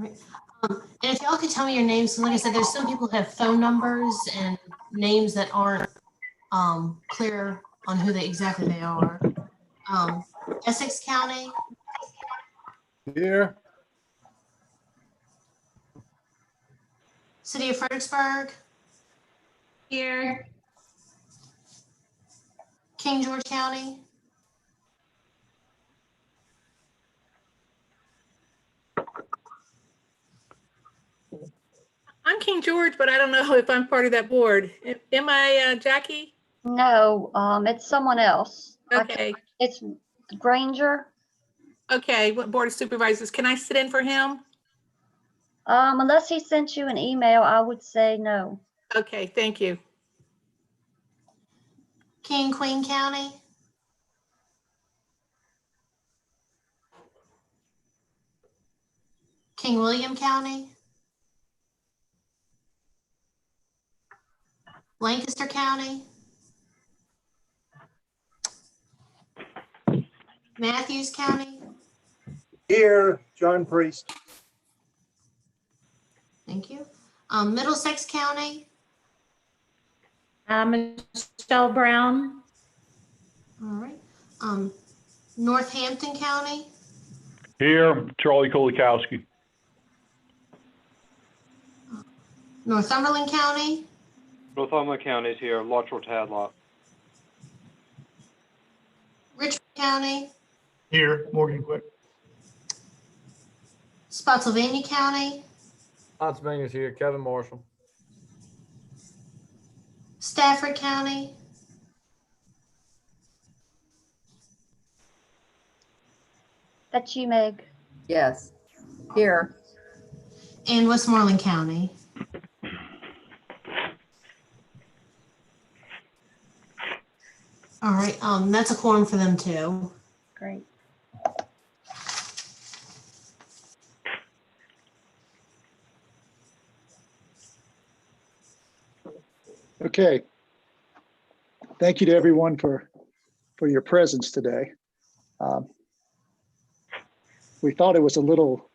right. And if y'all could tell me your names, so like I said, there's some people who have phone numbers and names that aren't clear on who exactly they are. Essex County. Here. City of Fredericksburg. Here. King George County. I'm King George, but I don't know if I'm part of that board. Am I, Jackie? No, it's someone else. Okay. It's Granger. Okay, what board of supervisors? Can I sit in for him? Unless he sent you an email, I would say no. Okay, thank you. King Queen County. King William County. Lancaster County. Matthews County. Here, John Priest. Thank you. Middlesex County. Michelle Brown. All right. Northampton County. Here, Charlie Kulikowski. Northumberland County. Northumberland County is here. Luttrell Tadlock. Richmond County. Here, Morgan Quick. Spotsylvania County. Spotsylvania's here. Kevin Marshall. Stafford County. That's you, Meg. Yes. Here. And Westmoreland County. All right, that's a quorum for them too. Great. Okay. Thank you to everyone for your presence today. We thought it was a little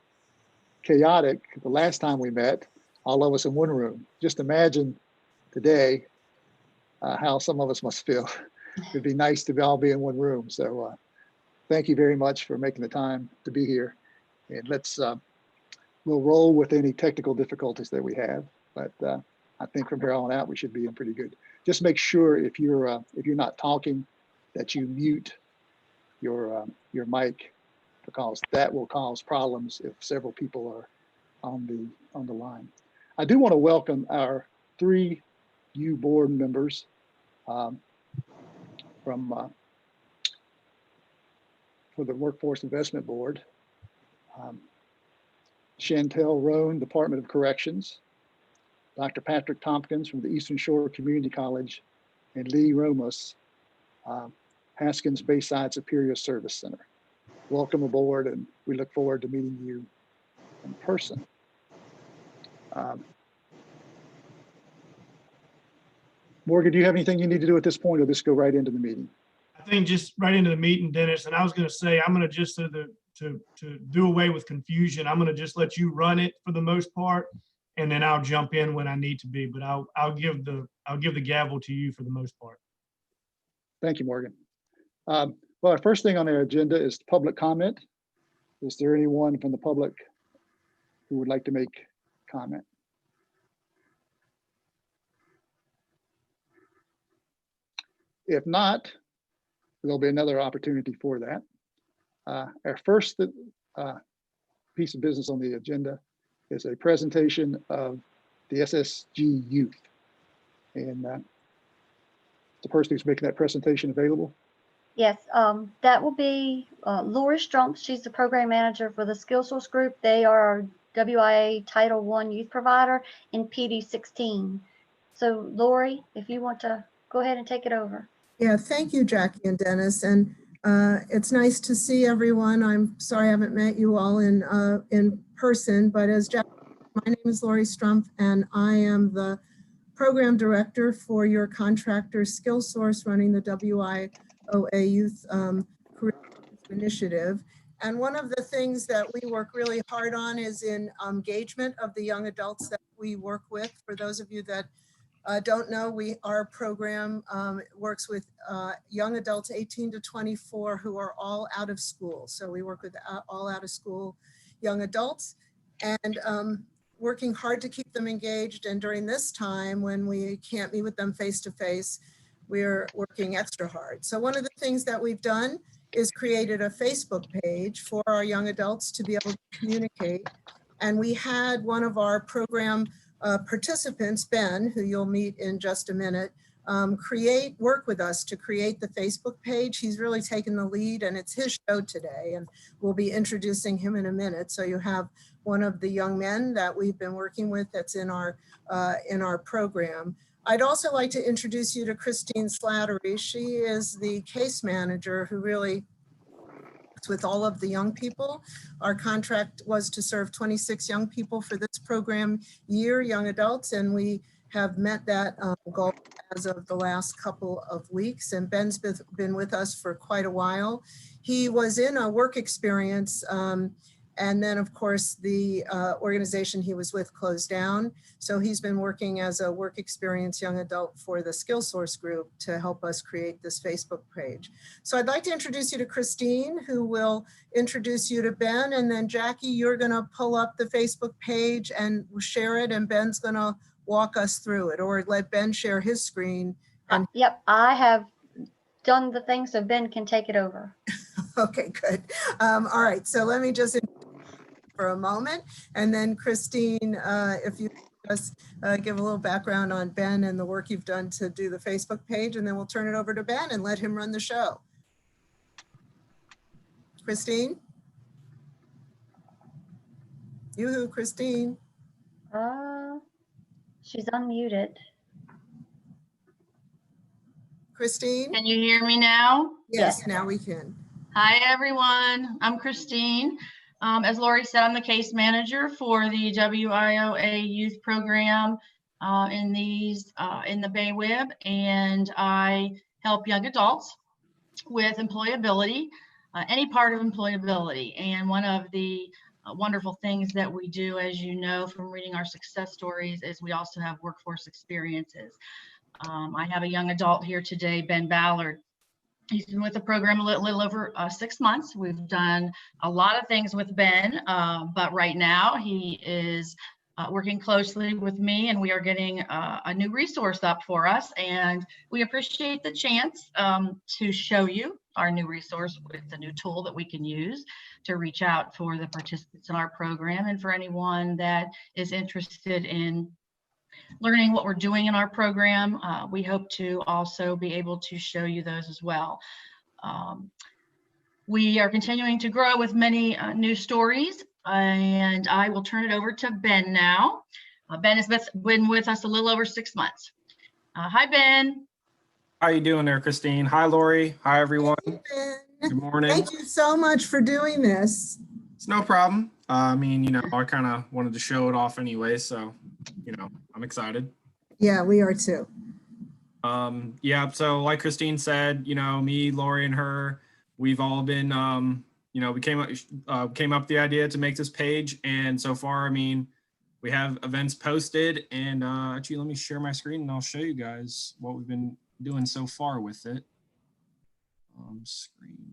chaotic the last time we met, all of us in one room. Just imagine today how some of us must feel. It'd be nice to all be in one room. So thank you very much for making the time to be here. And we'll roll with any technical difficulties that we have. But I think from here on out, we should be in pretty good. Just make sure if you're not talking, that you mute your mic, because that will cause problems if several people are on the line. I do want to welcome our 3 new board members for the Workforce Investment Board. Chantel Roan, Department of Corrections, Dr. Patrick Tompkins from the Eastern Shore Community College, and Lee Ramos, Haskins Bayside Superior Service Center. Welcome aboard, and we look forward to meeting you in person. Morgan, do you have anything you need to do at this point, or just go right into the meeting? I think just right into the meeting, Dennis. And I was going to say, I'm going to just to do away with confusion, I'm going to just let you run it for the most part, and then I'll jump in when I need to be. But I'll give the gavel to you for the most part. Thank you, Morgan. Well, our first thing on our agenda is public comment. Is there anyone from the public who would like to make comment? If not, there'll be another opportunity for that. Our first piece of business on the agenda is a presentation of the SSG youth. And the person who's making that presentation available? Yes, that will be Lori Strump. She's the program manager for the SkillSource Group. They are our WIA Title I youth provider in PD 16. So Lori, if you want to go ahead and take it over. Yeah, thank you, Jackie and Dennis. And it's nice to see everyone. I'm sorry I haven't met you all in person, but as Jackie, my name is Lori Strump, and I am the program director for your contractor SkillSource, running the WIOA Youth Career Initiative. And one of the things that we work really hard on is in engagement of the young adults that we work with. For those of you that don't know, our program works with young adults 18 to 24 who are all out of school. So we work with all out of school young adults, and working hard to keep them engaged. And during this time when we can't meet with them face to face, we're working extra hard. So one of the things that we've done is created a Facebook page for our young adults to be able to communicate. And we had one of our program participants, Ben, who you'll meet in just a minute, work with us to create the Facebook page. He's really taken the lead, and it's his show today, and we'll be introducing him in a minute. So you have one of the young men that we've been working with that's in our program. I'd also like to introduce you to Christine Slattery. She is the case manager who really works with all of the young people. Our contract was to serve 26 young people for this program year, young adults, and we have met that goal as of the last couple of weeks. And Ben's been with us for quite a while. He was in a work experience, and then of course the organization he was with closed down. So he's been working as a work experience young adult for the SkillSource group to help us create this Facebook page. So I'd like to introduce you to Christine, who will introduce you to Ben, and then Jackie, you're gonna pull up the Facebook page and share it, and Ben's gonna walk us through it, or let Ben share his screen. And Yep, I have done the thing so Ben can take it over. okay, good. All right, so let me just for a moment, and then Christine, if you just give a little background on Ben and the work you've done to do the Facebook page, and then we'll turn it over to Ben and let him run the show. Christine? Yoo-hoo, Christine. She's unmuted. Christine? Can you hear me now? Yes, now we can. Hi, everyone. I'm Christine. As Lori said, I'm the case manager for the WIOA youth program in the BayWib, and I help young adults with employability, any part of employability. And one of the wonderful things that we do, as you know from reading our success stories, is we also have workforce experiences. I have a young adult here today, Ben Ballard. He's been with the program a little over 6 months. We've done a lot of things with Ben, but right now he is working closely with me, and we are getting a new resource up for us. And we appreciate the chance to show you our new resource with the new tool that we can use to reach out for the participants in our program, and for anyone that is interested in learning what we're doing in our program. We hope to also be able to show you those as well. We are continuing to grow with many new stories, and I will turn it over to Ben now. Ben has been with us a little over 6 months. Hi, Ben. How you doing there, Christine? Hi, Lori. Hi, everyone. Hey, Ben. Good morning. Thank you so much for doing this. It's no problem. I mean, you know, I kind of wanted to show it off anyway, so, you know, I'm excited. Yeah, we are too. Yeah, so like Christine said, you know, me, Lori, and her, we've all been, you know, we came up with the idea to make this page, and so far, I mean, we have events posted, and actually, let me share my screen, and I'll show you guys what we've been doing so far with it. Screen.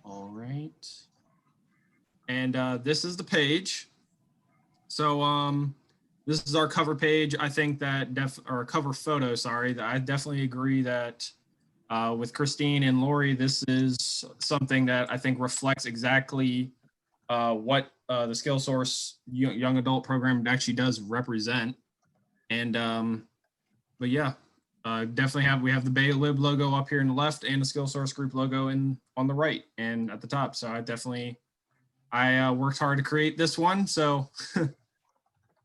All right. And this is the page. So this is our cover page. I think that or cover photo, sorry. I definitely agree that with Christine and Lori, this is something that I think reflects exactly what the SkillSource young adult program actually does represent. And but yeah, definitely we have the BayWib logo up here in the left and the SkillSource group logo on the right and at the top. So I worked hard to create this one. So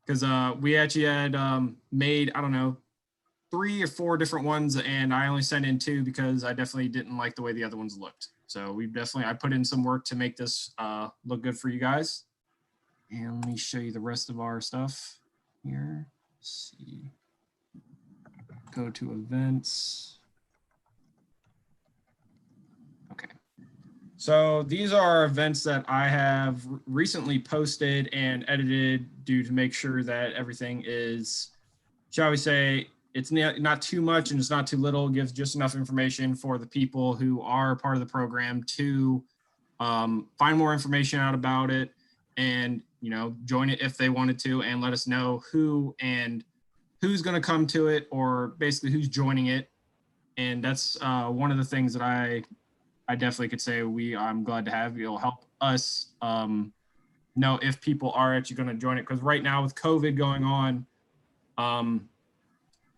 because we actually had made, I don't know, 3 or 4 different ones, and I only sent in 2 because I definitely didn't like the way the other ones looked. So I put in some work to make this look good for you guys. And let me show you the rest of our stuff here. Let's see. Go to events. Okay. So these are events that I have recently posted and edited due to make sure that everything is, shall we say, it's not too much and it's not too little, gives just enough information for the people who are part of the program to find more information out about it and, you know, join it if they wanted to, and let us know who and who's going to come to it, or basically who's joining it. And that's one of the things that I definitely could say I'm glad to have. It'll help us know if people are actually going to join it, because right now with COVID going on,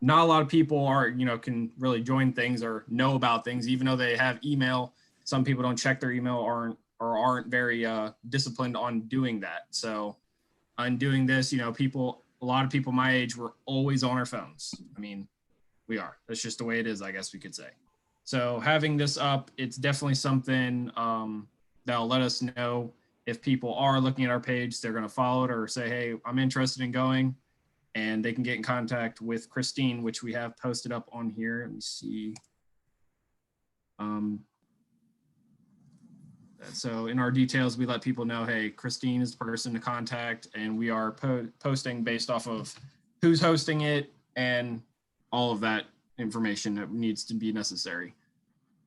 not a lot of people are, you know, can really join things or know about things, even though they have email. Some people don't check their email or aren't very disciplined on doing that. So on doing this, you know, a lot of people my age were always on our phones. I mean, we are. That's just the way it is, I guess we could say. So having this up, it's definitely something that'll let us know if people are looking at our page, they're going to follow it or say, hey, I'm interested in going. And they can get in contact with Christine, which we have posted up on here. Let me see. So in our details, we let people know, hey, Christine is the person to contact, and we are posting based off of who's hosting it and all of that information that needs to be necessary.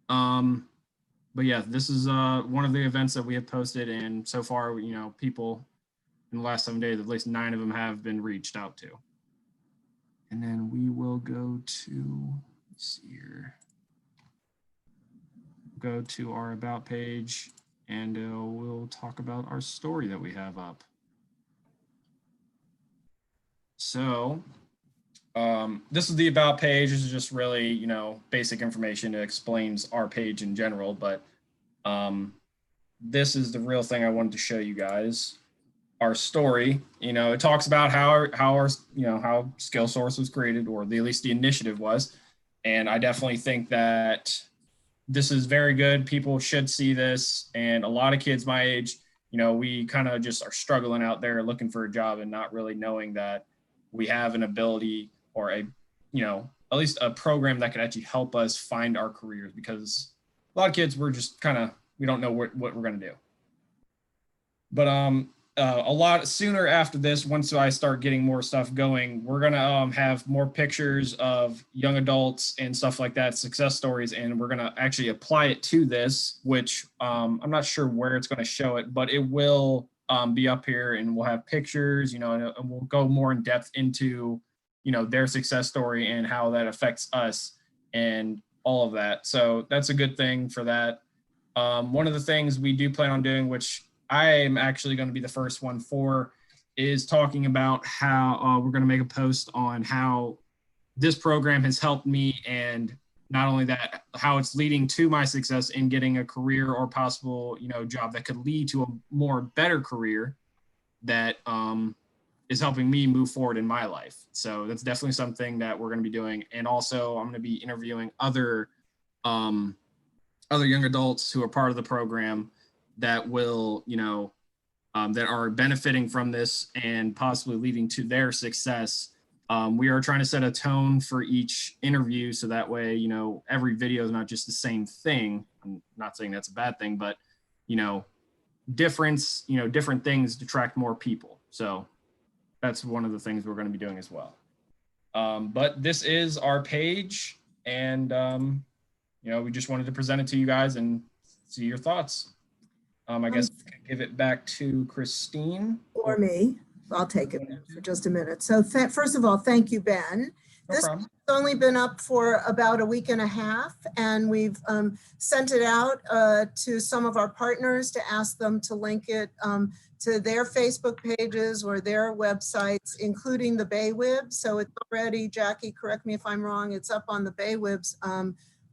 But yeah, this is one of the events that we have posted, and so far, you know, people in the last 7 days, at least 9 of them have been reached out to. And then we will go to, let's see here, go to our About page, and we'll talk about our story that we have up. So this is the About page. This is just really, you know, basic information. It explains our page in general, but this is the real thing I wanted to show you guys. Our story, you know, it talks about how our, you know, how SkillSource was created, or at least the initiative was. And I definitely think that this is very good. People should see this. And a lot of kids my age, you know, we kind of just are struggling out there looking for a job and not really knowing that we have an ability or a, you know, at least a program that could actually help us find our careers, because a lot of kids, we're just kind of, we don't know what we're going to do. But a lot sooner after this, once I start getting more stuff going, we're going to have more pictures of young adults and stuff like that, success stories, and we're going to actually apply it to this, which I'm not sure where it's going to show it, but it will be up here, and we'll have pictures, you know, and we'll go more in depth into, you know, their success story and how that affects us and all of that. So that's a good thing for that. One of the things we do plan on doing, which I am actually going to be the first one for, is talking about how we're going to make a post on how this program has helped me, and not only that, how it's leading to my success in getting a career or possible, you know, job that could lead to a more better career that is helping me move forward in my life. So that's definitely something that we're going to be doing. And also I'm going to be interviewing other young adults who are part of the program that will, you know, that are benefiting from this and possibly leading to their success. We are trying to set a tone for each interview, so that way, you know, every video is not just the same thing. I'm not saying that's a bad thing, but, you know, different things to attract more people. So that's one of the things we're going to be doing as well. But this is our page, and, you know, we just wanted to present it to you guys and see your thoughts. I guess give it back to Christine. Or me. I'll take it for just a minute. So first of all, thank you, Ben. This has only been up for about a week and a half, and we've sent it out to some of our partners to ask them to link it to their Facebook pages or their websites, including the BayWib. So it's already, Jackie, correct me if I'm wrong, it's up on the BayWib's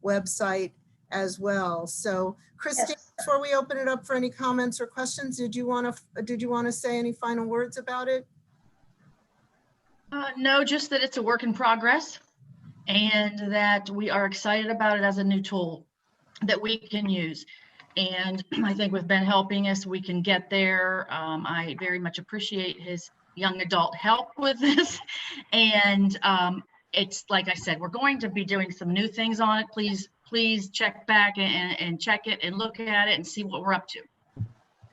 website as well. So Christine, yes. Before we open it up for any comments or questions, did you want to say any final words about it? No, just that it's a work in progress, and that we are excited about it as a new tool that we can use. And I think with Ben helping us, we can get there. I very much appreciate his young adult help with this. And it's like I said, we're going to be doing some new things on it. Please please check back and check it and look at it and see what we're up to.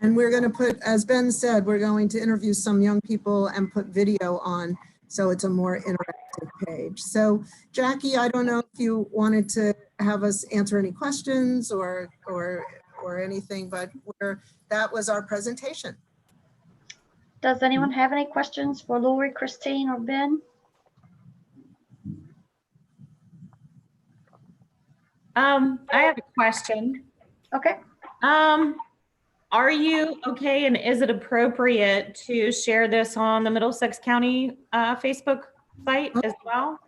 And we're going to put, as Ben said, we're going to interview some young people and put video on, so it's a more interactive page. So Jackie, I don't know if you wanted to have us answer any questions or anything, but that was our presentation. Does anyone have any questions for Lori, Christine, or Ben? I have a question. Okay. Are you okay, and is it appropriate to share this on the Middlesex County Facebook site as well?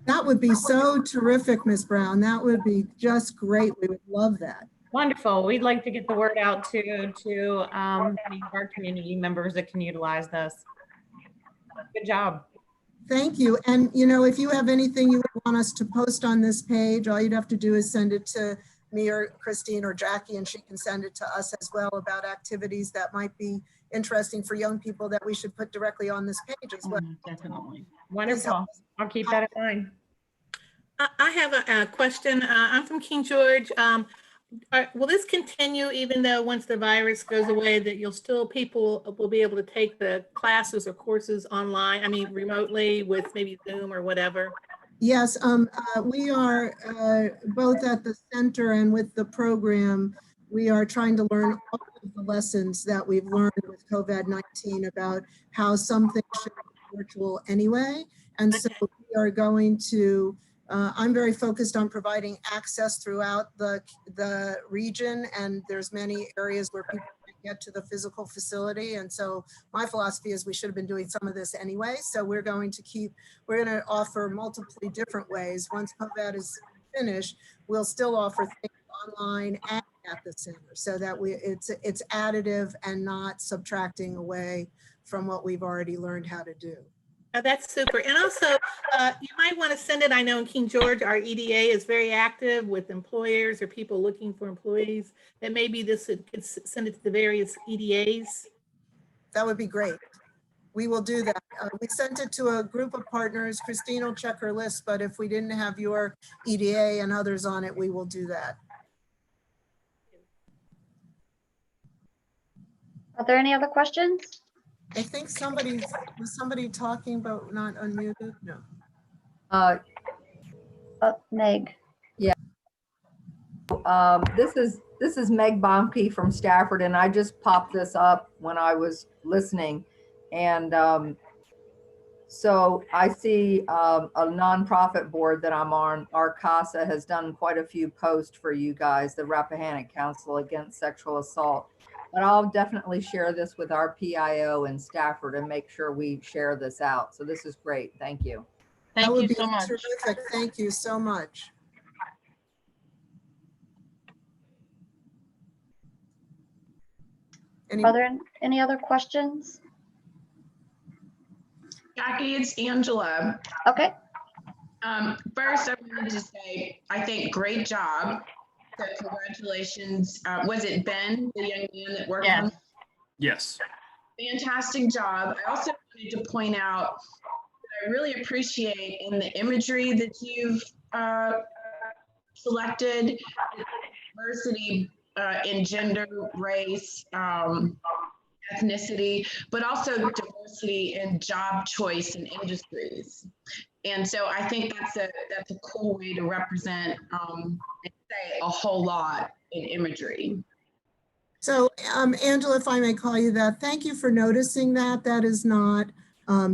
That would be so terrific, Ms. Brown. That would be just great. We would love that. Wonderful. We'd like to get the word out to our community members that can utilize this. Good job. Thank you. And you know, if you have anything you would want us to post on this page, all you'd have to do is send it to me or Christine or Jackie, and she can send it to us as well about activities that might be interesting for young people that we should put directly on this page as well. Definitely. Wonderful. I'll keep that in mind. I have a question. I'm from King George. Will this continue even though once the virus goes away, that people will be able to take the classes or courses online, I mean remotely with maybe Zoom or whatever? Yes, we are both at the center and with the program, we are trying to learn all of the lessons that we've learned with COVID-19 about how some things should be virtual anyway. And so we are going to, I'm very focused on providing access throughout the region, and there's many areas where people can't get to the physical facility. And so my philosophy is we should have been doing some of this anyway. So we're going to offer multiple different ways. Once COVID is finished, we'll still offer things online and at the center so that it's additive and not subtracting away from what we've already learned how to do. Oh, that's super. And also, you might want to send it. I know in King George, our EDA is very active with employers or people looking for employees. And maybe this could send it to the various EDAs. That would be great. We will do that. We sent it to a group of partners. Christine will check her list, but if we didn't have your EDA and others on it, we will do that. Are there any other questions? I think was somebody talking but not unmuted? No. Meg. Yeah. This is Meg Bonke from Stafford, and I just popped this up when I was listening. And so I see a nonprofit board that I'm on. Our CASA has done quite a few posts for you guys, the Rappahannock Council Against Sexual Assault. But I'll definitely share this with our PIO in Stafford and make sure we share this out. So this is great. Thank you. Thank you so much. Terrific. Thank you so much. Are there any other questions? Jackie, it's Angela. Okay. First, I wanted to say, I think great job. So congratulations. Was it Ben, the young man that worked on? Yes. Fantastic job. I also wanted to point out that I really appreciate in the imagery that you've selected, diversity in gender, race, ethnicity, but also diversity in job choice in industries. And so I think that's a cool way to represent and say a whole lot in imagery. So Angela, if I may call you that, thank you for noticing that. That is not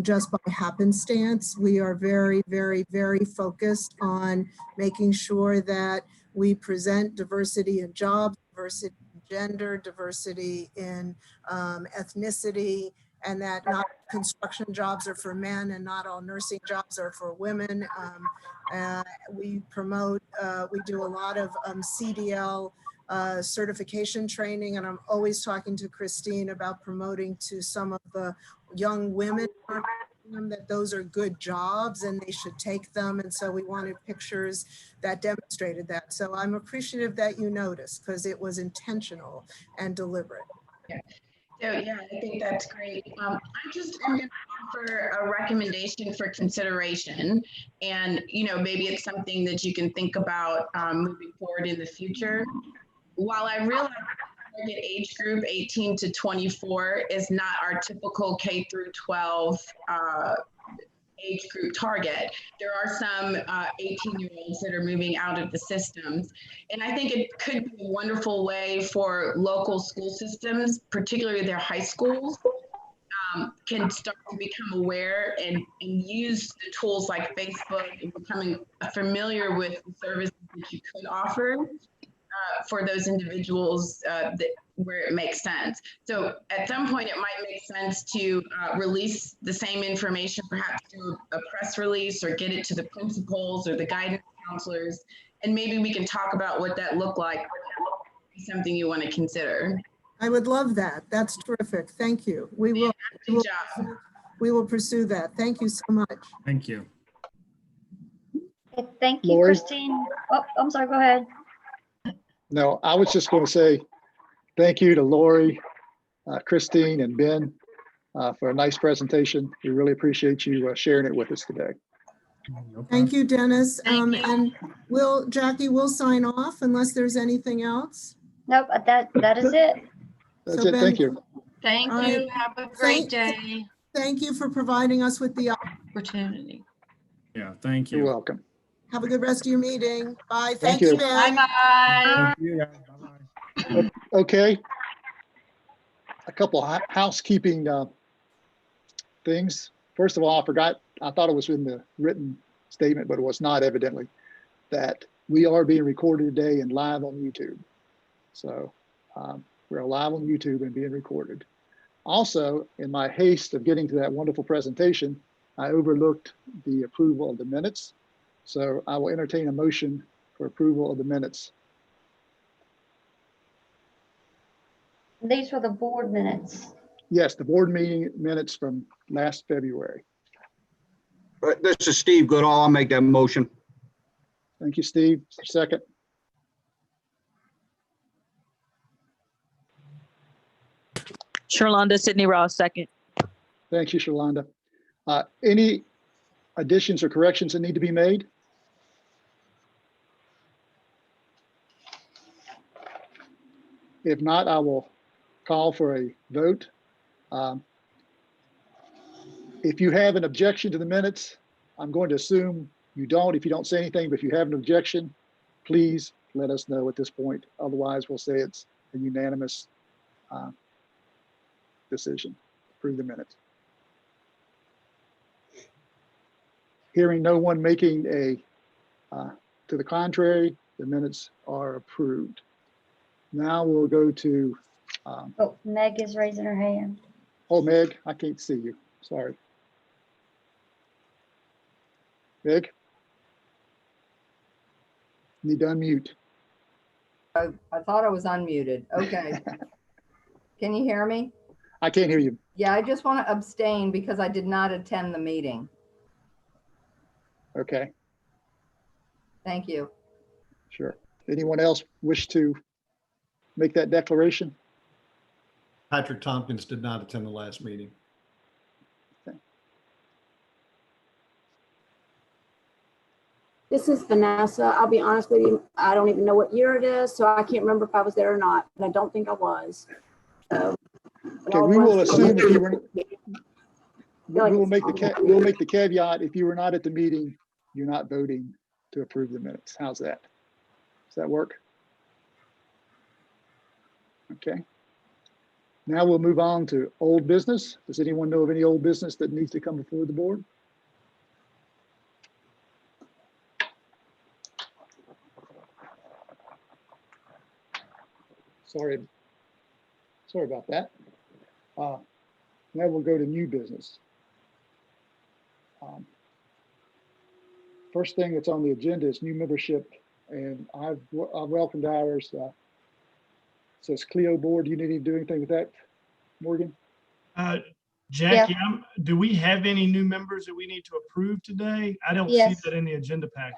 just by happenstance. We are very, very, very focused on making sure that we present diversity in jobs, diversity in gender, diversity in ethnicity, and that not construction jobs are for men and not all nursing jobs are for women. We promote, we do a lot of CDL certification training, and I'm always talking to Christine about promoting to some of the young women that those are good jobs and they should take them. And so we wanted pictures that demonstrated that. So I'm appreciative that you noticed because it was intentional and deliberate. Yeah. So yeah, I think that's great. I just am going to offer a recommendation for consideration. And, maybe it's something that you can think about moving forward in the future. While I realize the target age group 18 to 24 is not our typical K through 12 age group target, there are some 18-year-olds that are moving out of the systems. And I think it could be a wonderful way for local school systems, particularly their high schools, can start to become aware and use the tools like Facebook and becoming familiar with the services that you could offer for those individuals where it makes sense. So at some point, it might make sense to release the same information, perhaps through a press release, or get it to the principals or the guidance counselors. And maybe we can talk about what that looked like, something you want to consider. I would love that. That's terrific. Thank you. We will pursue that. Thank you so much. Thank you. Okay, thank you, Lori? Christine. Oh, I'm sorry, go ahead. No, I was just going to say thank you to Lori, Christine, and Ben for a nice presentation. We really appreciate you sharing it with us today. Thank you, Dennis. Thank you. And Jackie, we'll sign off unless there's anything else. Nope, that is it. That's So it. Thank you. Thank All you. right. Have a great day. Thank you for providing us with the, Opportunity. Yeah, thank You're you. welcome. have a good rest of your meeting. Bye. Thank Thank you, you. Ben. Bye-bye. Thank you, guys. Bye-bye. Okay. A couple housekeeping things. First of all, I thought it was in the written statement, but it was not, evidently, that we are being recorded today and live on YouTube. So we're live on YouTube and being recorded. Also, in my haste of getting to that wonderful presentation, I overlooked the approval of the minutes. So I will entertain a motion for approval of the minutes. These were the board minutes. Yes, the board meeting minutes from last February. This is Steve Goodall. I'll make that motion. Thank you, Steve. Second. Sherlonda Sidney Ross, second. Thank you, Shalonda. Any additions or corrections that need to be made? If not, I will call for a vote. If you have an objection to the minutes, I'm going to assume you don't if you don't say anything, but if you have an objection, please let us know at this point. Otherwise, we'll say it's a unanimous decision. Approve the minutes. Hearing no one making to the contrary, the minutes are approved. Now we'll go to. Oh, Meg is raising her hand. Oh, Meg, I can't see you. Sorry. Meg? Need to unmute. I thought I was unmuted. Okay. Can you hear me? I can't hear you. Yeah, I just want to abstain because I did not attend the meeting. Okay, Thank you. sure. Anyone else wish to make that declaration? Patrick Tompkins did not attend the last meeting. This is Vanessa. I'll be honest with you. I don't even know what year it is, so I can't remember if I was there or not, and I don't think I was. So, Okay, we will assume if you were, we'll make the caveat, if you were not at the meeting, you're not voting to approve the minutes. How's that? Does that work? Okay. Now we'll move on to old business. Does anyone know of any old business that needs to come before the board? Sorry about that. Now we'll go to new business. First thing that's on the agenda is new membership, and I've welcomed ours. Says CLEO board. Do you need to do anything with that, Morgan? Jackie, do we have any new members that we need to approve today? I don't see that in the agenda pack.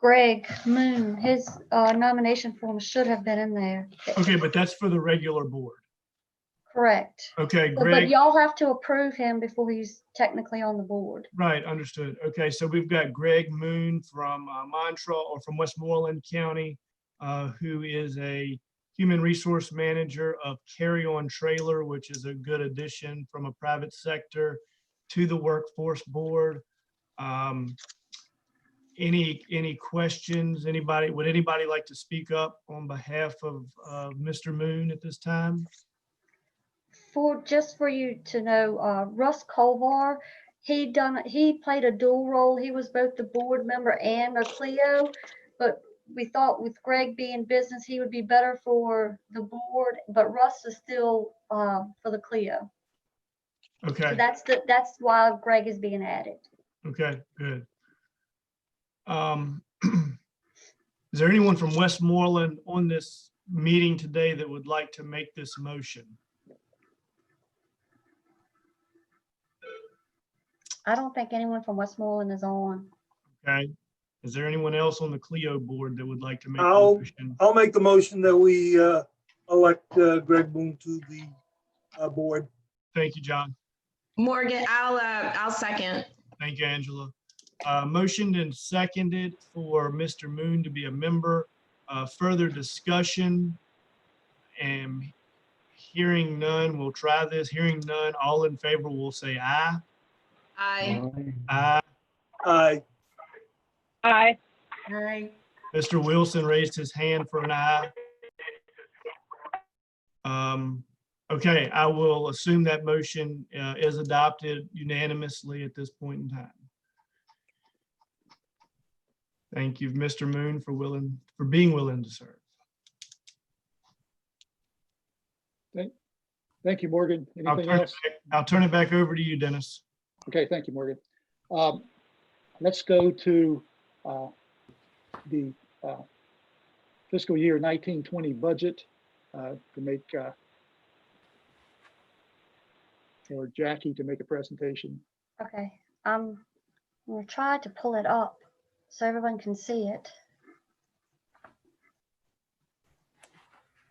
Greg Moon, his nomination form should have been in there. Okay, but that's for the regular board. Correct. Okay, But Greg, y'all have to approve him before he's technically on the board. right, understood. Okay, so we've got Greg Moon from Montrose or from Westmoreland County, who is a human resource manager of Carry On Trailer, which is a good addition from a private sector to the workforce board. Any questions? Would anybody like to speak up on behalf of Mr. Moon at this time? Just for you to know, Russ Colvar, he played a dual role. He was both the board member and a CLEO, but we thought with Greg being business, he would be better for the board, but Russ is still for the CLEO. Okay. So that's why Greg is being added. Okay, good. Is there anyone from Westmoreland on this meeting today that would like to make this motion? I don't think anyone from Westmoreland is on. Okay. Is there anyone else on the CLEO board that would like to make a I'll motion? make the motion that we elect Greg Boone to the board. Thank you, John. Morgan, I'll second. Thank you, Angela. Motioned and seconded for Mr. Moon to be a member. Further discussion? And hearing none, we'll try this. Hearing none, all in favor will say aye. Aye. Aye. Aye. Aye. Aye. Mr. Wilson raised his hand for an aye. Okay, I will assume that motion is adopted unanimously at this point in time. Thank you, Mr. Moon, for being willing to serve. Thank you, Morgan. Anything else? I'll turn it back over to you, Dennis. Okay, thank you, Morgan. Let's go to the fiscal year 1920 budget to make, or Jackie to make a presentation. Okay, I'm gonna try to pull it up so everyone can see it.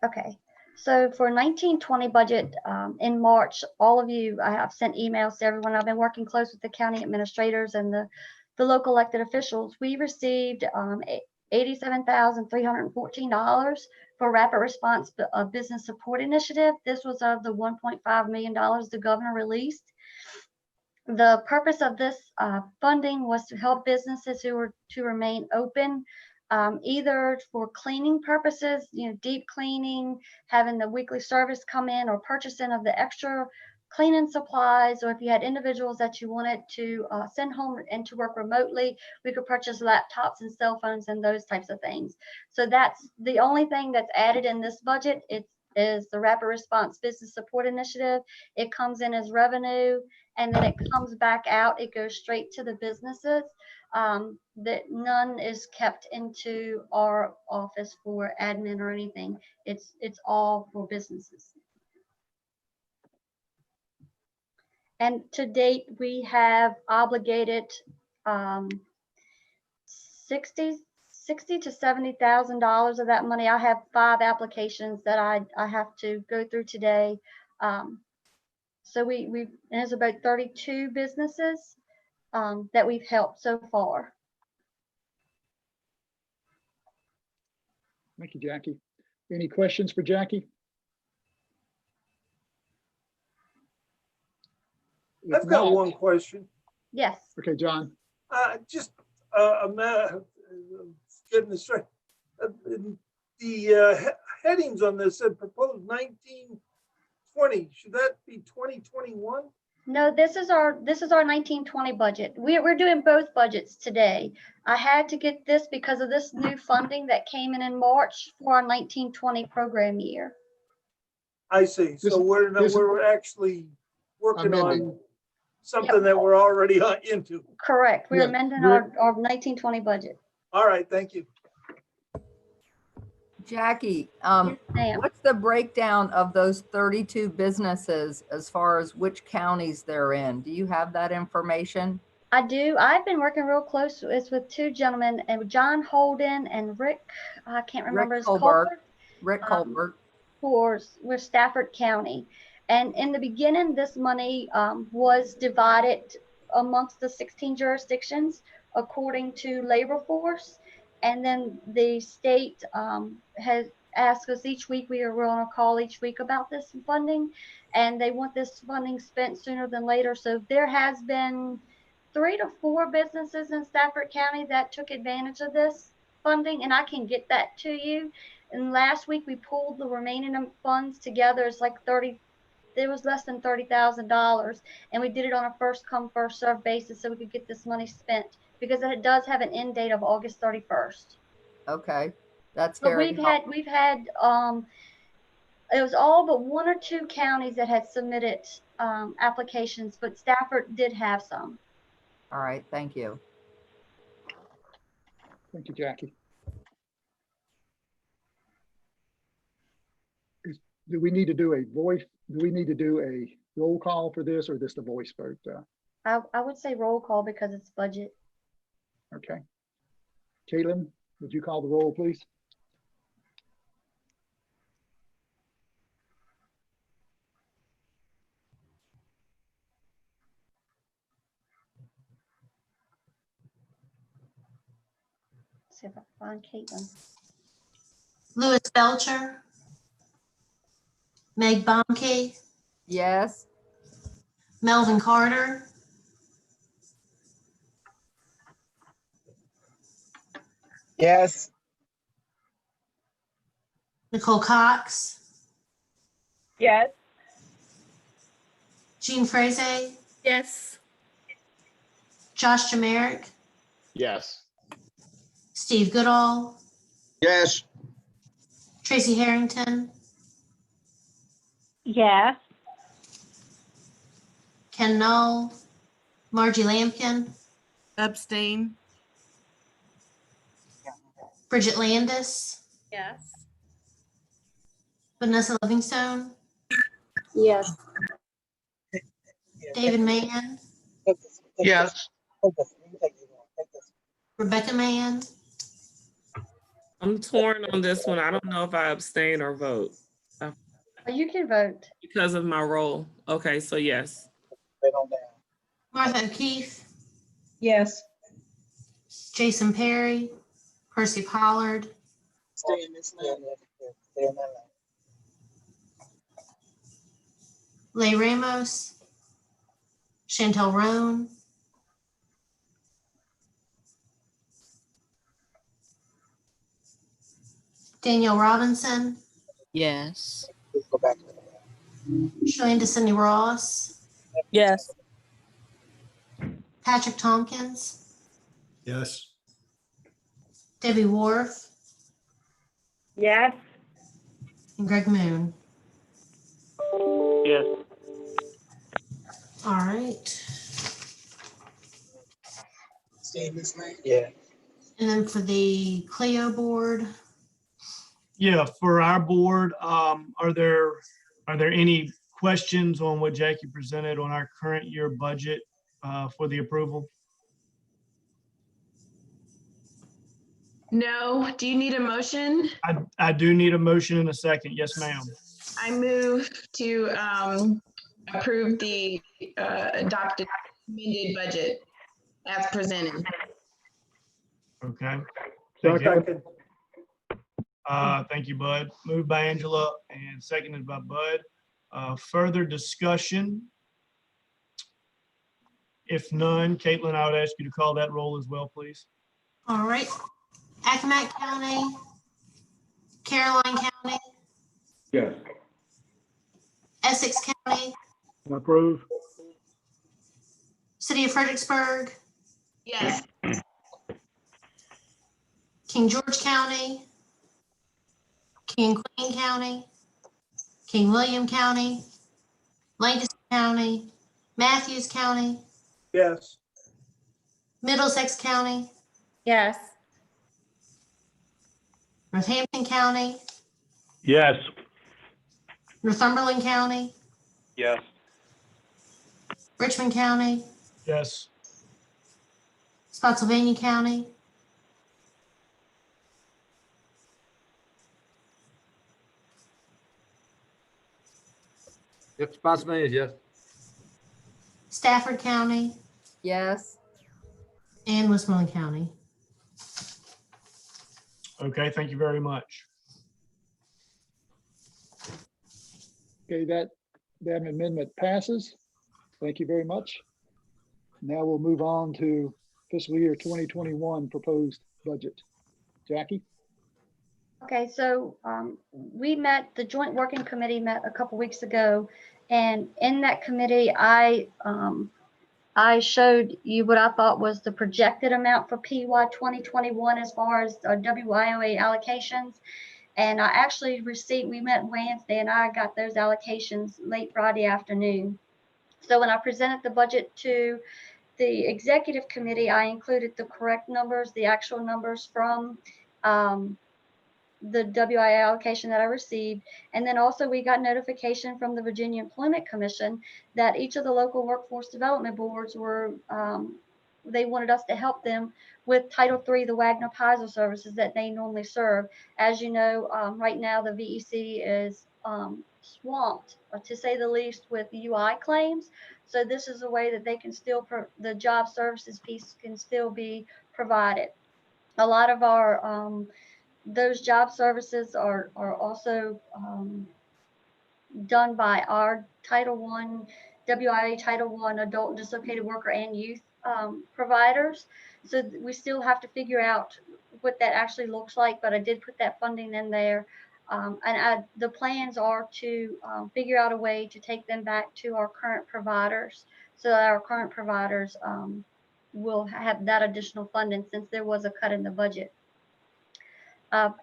Okay, so for 1920 budget in March, all of you, I have sent emails to everyone. I've been working close with the county administrators and the local elected officials. We received $87,314 for rapid response business support initiative. This was of the $1.5 million the governor released. The purpose of this funding was to help businesses who were to remain open, either for cleaning purposes, deep cleaning, having the weekly service come in, or purchasing of the extra cleaning supplies, or if you had individuals that you wanted to send home and to work remotely, we could purchase laptops and cell phones and those types of things. So that's the only thing that's added in this budget. It is the Rapid Response Business Support Initiative. It comes in as revenue, and then it comes back out. It goes straight to the businesses. That none is kept into our office for admin or anything. It's all for businesses. And to date, we have obligated 60 to $70,000 of that money. I have 5 applications that I have to go through today. So there's about 32 businesses that we've helped so far. Thank you, Jackie. Any questions for Jackie? I've got one question. Yes. Okay, John. Just a matter of getting this straight. The headings on this said proposed 1920. Should that be 2021? No, this is our 1920 budget. We're doing both budgets today. I had to get this because of this new funding that came in March for our 1920 program year. I see. So we're actually working on something that we're already into. Correct. We're amending our 1920 budget. All right. Thank you. Jackie, Yes, what's the breakdown of those 32 businesses as far as which counties they're in? Do you have that information? I do. I've been working real close with 2 gentlemen, and John Holden and Rick, I can't remember his Colbert. Rick Colbert. We're Stafford County. And in the beginning, this money was divided amongst the 16 jurisdictions according to labor force. And then the state has asked us each week, we're on a call each week about this funding, and they want this funding spent sooner than later. So there has been 3 to 4 businesses in Stafford County that took advantage of this funding, and I can get that to you. And last week we pulled the remaining funds together. It's like there was less than $30,000, and we did it on a first come first served basis so we could get this money spent, because it does have an end date of August 31st. Okay, that's But very helpful. we've had it was all but 1 or 2 counties that had submitted applications, but Stafford did have some. All right, thank you. Thank you, Jackie. Do we need to do a roll call for this, or is this the voice vote? I would say roll call because it's budget. Okay. Caitlin, would you call the roll, please? See if I can find Caitlin. Louis Belcher, Meg Bomke, Yes. Melvin Carter, Yes. Nicole Cox, Yes. Jean Frazee, Yes. Josh Jamerick, Yes. Steve Goodall, Yes. Tracy Harrington, Yes. Ken Knoll, Margie Lampkin, Abstain. Bridget Landis, Yes. Vanessa Livingstone, Yes. David Mann, Yes. Rebecca Mann, I'm torn on this one. I don't know if I abstain or vote You can vote. because of my role. Okay, so yes. Martha O'Keefe, Yes. Jason Perry, Percy Pollard, Stay in this lane. Stay in that lane. Leigh Ramos, Chantel Roan, Danielle Robinson, Yes. Go back. Shalanda Cindy Ross, Yes. Patrick Tompkins, Yes. Debbie Wharf, Yes. and Greg Moon. Yes. All right. Stay in this lane. Yeah. And then for the CLEO board, Yeah, for our board, are there any questions on what Jackie presented on our current year budget for the approval? No, do you need a motion? I do need a motion in a second. Yes, ma'am. I move to approve the adopted amended budget as presented. Okay. Thank you. Second. Thank you, Bud. Moved by Angela and seconded by Bud. Further discussion? If none, Caitlin, I would ask you to call that roll as well, please. all right. Accomack County, Caroline County, Yes. Essex County, Approve. City of Fredericksburg, Yes. King George County, King and Queen County, King William County, Lancaster County, Matthews County, Yes. Middlesex County, Yes. Northampton County, Yes. Northumberland County, Yes. Richmond County, Yes. Spotsylvania County, Yep, Spotsylvania, yes. Stafford County, Yes. and Westmoreland County. Okay, thank you very much. Okay, that amendment passes. Thank you very much. Now we'll move on to fiscal year 2021 proposed budget. Jackie? Okay, so the Joint Working Committee met a couple weeks ago, and in that committee, I showed you what I thought was the projected amount for PY 2021 as far as WIOA allocations. And I actually we met Wednesday, and I got those allocations late Friday afternoon. So when I presented the budget to the executive committee, I included the correct numbers, the actual numbers from the WIA allocation that I received. And then also we got notification from the Virginia Employment Commission that each of the local workforce development boards were, they wanted us to help them with Title III, the Wagner Pizer services that they normally serve. As you know, right now the VEC is swamped, to say the least, with UI claims. So this is a way that they can still, the job services piece can still be provided. A lot of our those job services are also done by our Title I, WIA Title I adult dislocated worker and youth providers. So we still have to figure out what that actually looks like, but I did put that funding in there. The plans are to figure out a way to take them back to our current providers so that our current providers will have that additional funding since there was a cut in the budget. So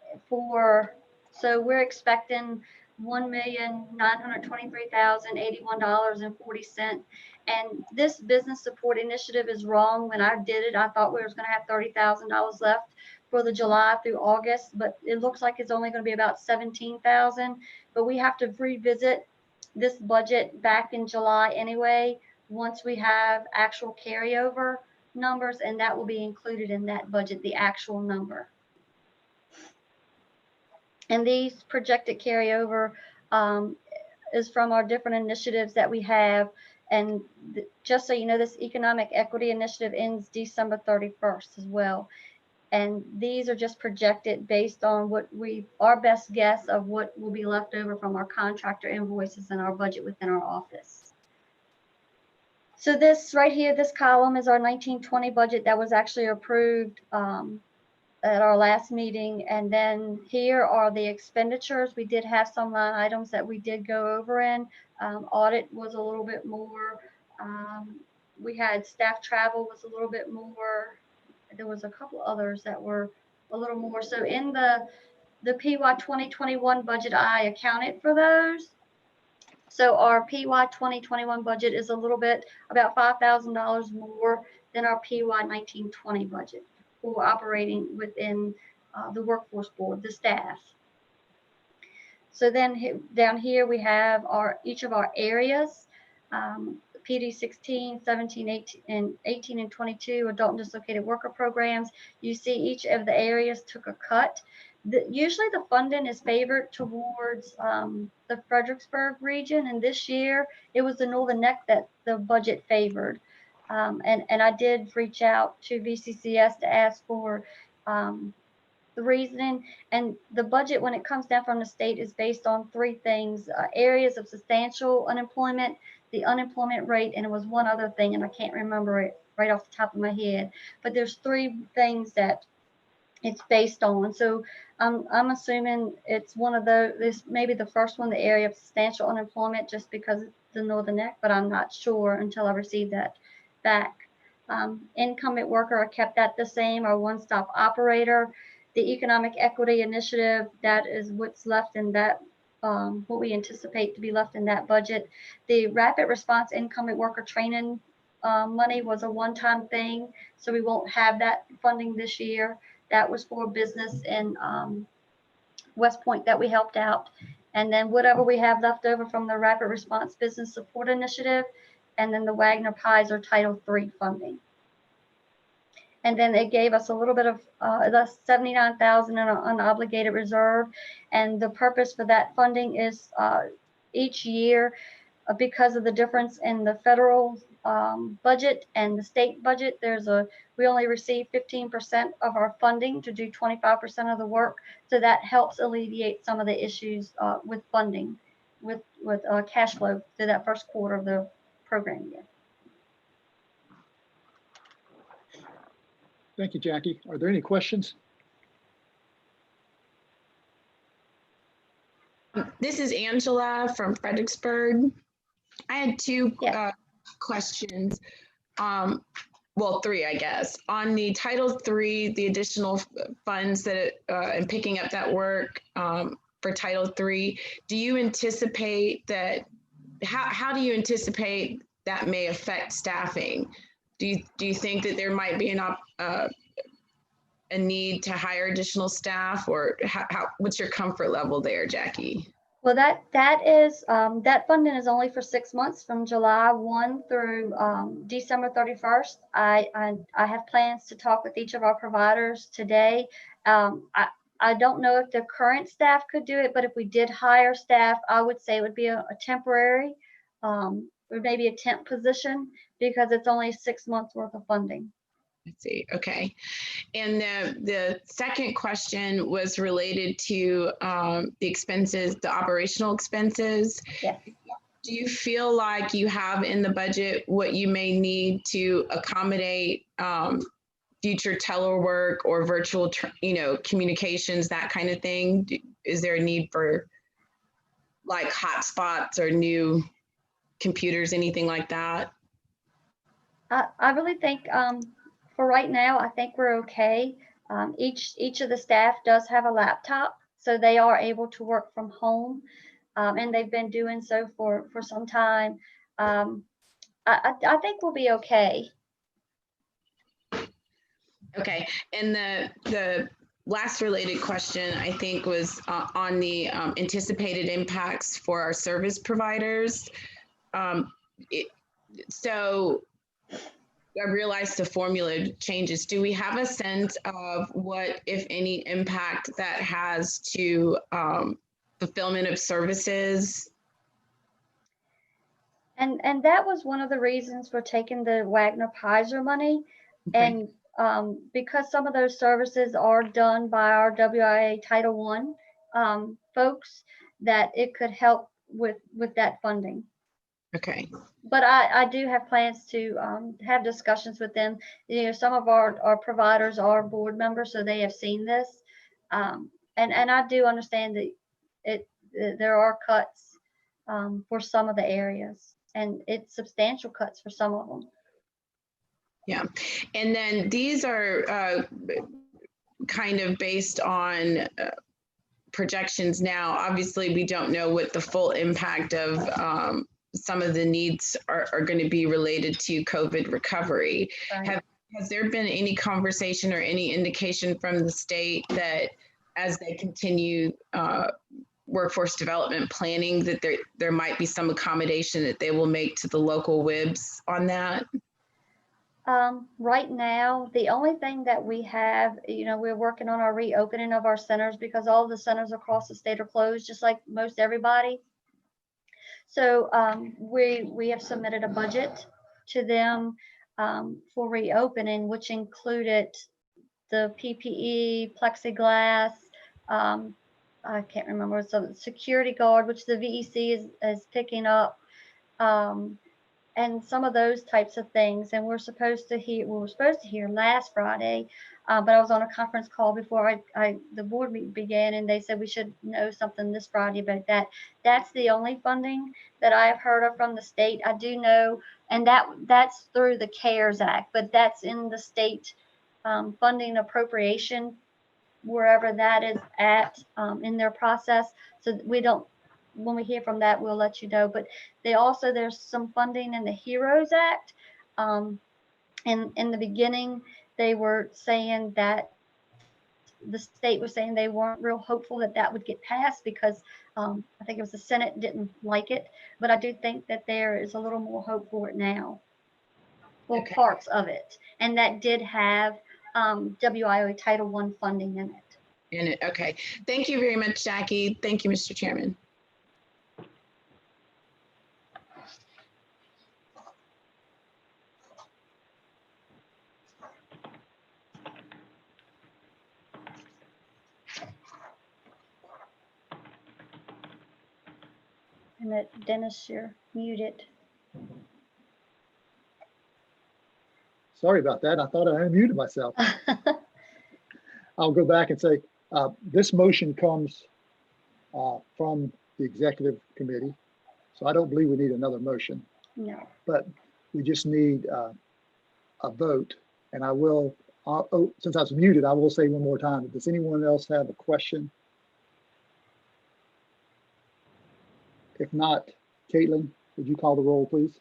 we're expecting $1,923,081.40. And this business support initiative is wrong. When I did it, I thought we was going to have $30,000 left for the July through August, but it looks like it's only going to be about 17,000. But we have to revisit this budget back in July anyway, once we have actual carryover numbers, and that will be included in that budget, the actual number. And these projected carryover is from our different initiatives that we have. And just so you know, this economic equity initiative ends December 31st as well. And these are just projected based on our best guess of what will be left over from our contractor invoices and our budget within our office. So this right here, this column is our 1920 budget that was actually approved at our last meeting. And then here are the expenditures. We did have some line items that we did go over in. Audit was a little bit more. We had staff travel was a little bit more. There was a couple others that were a little more. So in the PY 2021 budget, I accounted for those. So our PY 2021 budget is a little bit about $5,000 more than our PY 1920 budget for operating within the workforce board, the staff. So then down here we have each of our areas, PD 16, 17, 18, and 22 adult and dislocated worker programs. You see each of the areas took a cut. Usually the funding is favored towards the Fredericksburg region, and this year it was the Northern Neck that the budget favored. And I did reach out to VCCS to ask for the reasoning. And the budget, when it comes down from the state, is based on three things: areas of substantial unemployment, the unemployment rate, and it was one other thing, and I can't remember it right off the top of my head. But there's three things that it's based on. So I'm assuming it's one of those, maybe the first one, the area of substantial unemployment, just because it's the Northern Neck, but I'm not sure until I receive that back. Incumbent worker, I kept that the same, our one-stop operator. The economic equity initiative, that is what's left in that, what we anticipate to be left in that budget. The rapid response incumbent worker training money was a one-time thing, so we won't have that funding this year. That was for business in West Point that we helped out. And then whatever we have left over from the Rapid Response Business Support Initiative, and then the Wagner Pizer Title III funding. And then they gave us a little bit of the $79,000 in an unobligated reserve. And the purpose for that funding is each year because of the difference in the federal budget and the state budget, we only receive 15% of our funding to do 25% of the work. So that helps alleviate some of the issues with funding, with cash flow through that first quarter of the program year. Thank you, Jackie. Are there any questions? This is Angela from Fredericksburg. I had two questions. Well, three, I guess. On the Title III, the additional funds that and picking up that work for Title III, do you anticipate that? How do you anticipate that may affect staffing? Do you think that there might be a need to hire additional staff, or what's your comfort level there, Jackie? Well, that funding is only for 6 months, from July 1 through December 31st. I have plans to talk with each of our providers today. I don't know if the current staff could do it, but if we did hire staff, I would say it would be a temporary, or maybe a temp position, because it's only 6 months worth of funding. I see. Okay. And the second question was related to the expenses, the operational expenses. Yes. Do you feel like you have in the budget what you may need to accommodate future telework or virtual, communications, that kind of thing? Is there a need for like hotspots or new computers, anything like that? I really think for right now, I think we're okay. Each of the staff does have a laptop, so they are able to work from home, and they've been doing so for some time. I think we'll be okay. Okay, and the last related question, I think, was on the anticipated impacts for our service providers. So I realized the formula changes. Do we have a sense of what, if any, impact that has to fulfillment of services? And that was one of the reasons for taking the Wagner-Pizer money. Okay. And because some of those services are done by our WIA Title I folks, that it could help with that funding. Okay. But I do have plans to have discussions with them. Some of our providers are board members, so they have seen this. And I do understand that there are cuts for some of the areas, and it's substantial cuts for some of them. Yeah. And then these are kind of based on projections now. Obviously, we don't know what the full impact of some of the needs are going to be related to COVID recovery. Right. Has there been any conversation or any indication from the state that as they continue workforce development planning, that there might be some accommodation that they will make to the local WIBs on that? Right now, the only thing that we have, we're working on our reopening of our centers, because all the centers across the state are closed, just like most everybody. So we have submitted a budget to them for reopening, which included the PPE, plexiglass, I can't remember, so security guard, which the VEC is picking up, and some of those types of things. And we were supposed to hear last Friday, but I was on a conference call before the board meeting began, and they said we should know something this Friday about that. That's the only funding that I have heard of from the state. I do know, and that's through the CARES Act, but that's in the state funding appropriation, wherever that is at in their process. So we don't, when we hear from that, we'll let you know. But there's some funding in the HEROES Act. In the beginning, they were saying that the state was saying they weren't real hopeful that would get passed, because I think it was the Senate didn't like it. But I do think that there is a little more hope for it now. Well, okay. Parts of it. And that did have WIA Title I funding in it. Okay. Thank you very much, Jackie. Thank you, Mr. Chairman. a minute, Dennis, you're muted. Sorry about that. I thought I unmuted myself. I'll go back and say, this motion comes from the executive committee. So I don't believe we need another motion, No. but we just need a vote. And I will, since I was muted, I will say one more time, does anyone else have a question? If not, Caitlin, would you call the roll, please?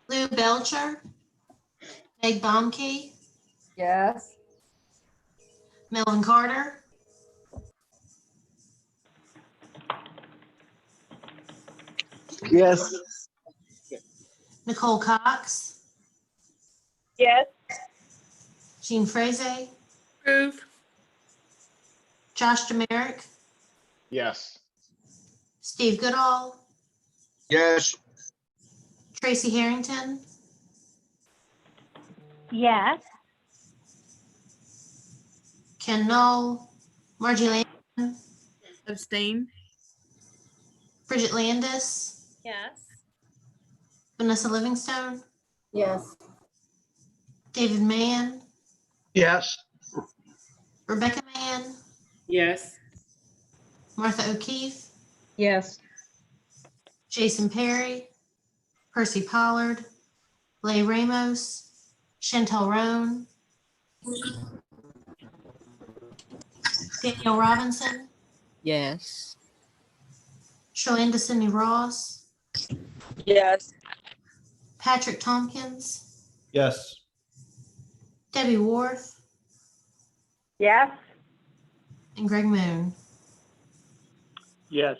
Lou Belcher, Meg Bomke, Yes. Melvin Carter, Yes. Nicole Cox, Yes. Jean Frazee, Approve. Josh Demerick, Yes. Steve Goodall, Yes. Tracy Harrington, Yes. Ken Knoll, Margie Landon, Abstain? Bridget Landis, Yes. Vanessa Livingstone, Yes. David Mann, Yes. Rebecca Mann, Yes. Martha O'Keefe, Yes. Jason Perry, Percy Pollard, Leigh Ramos, Chantel Roan, Danielle Robinson, Yes. Shalanda Sidney Ross, Yes. Patrick Tompkins, Yes. Debbie Worth, Yes. and Greg Moon. Yes.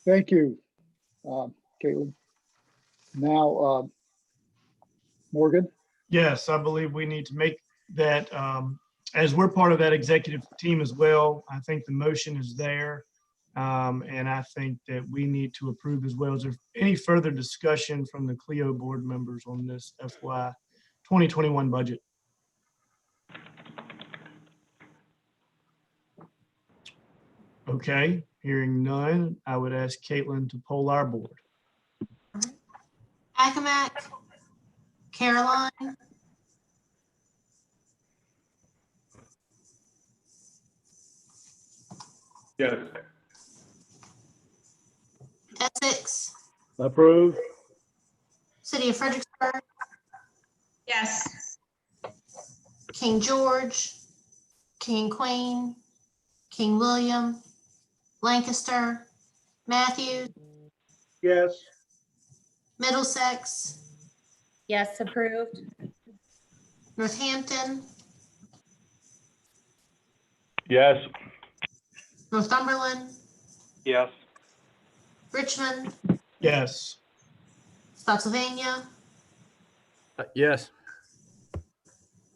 Thank you, Caitlin. Now, Morgan? Yes, I believe we need to make that, as we're part of that executive team as well, I think the motion is there. And I think that we need to approve as well. Is there any further discussion from the CLEO board members on this FY 2021 budget? Okay, hearing none, I would ask Caitlin to poll our board. Accomack, Caroline, Yes. Essex, Approve? City of Fredericksburg, Yes. King George, King Queen, King William, Lancaster, Matthews, Yes. Middlesex, Yes, approved. Northampton, Yes. Northumberland, Yes. Richmond, Yes. Spotsylvania, Yes.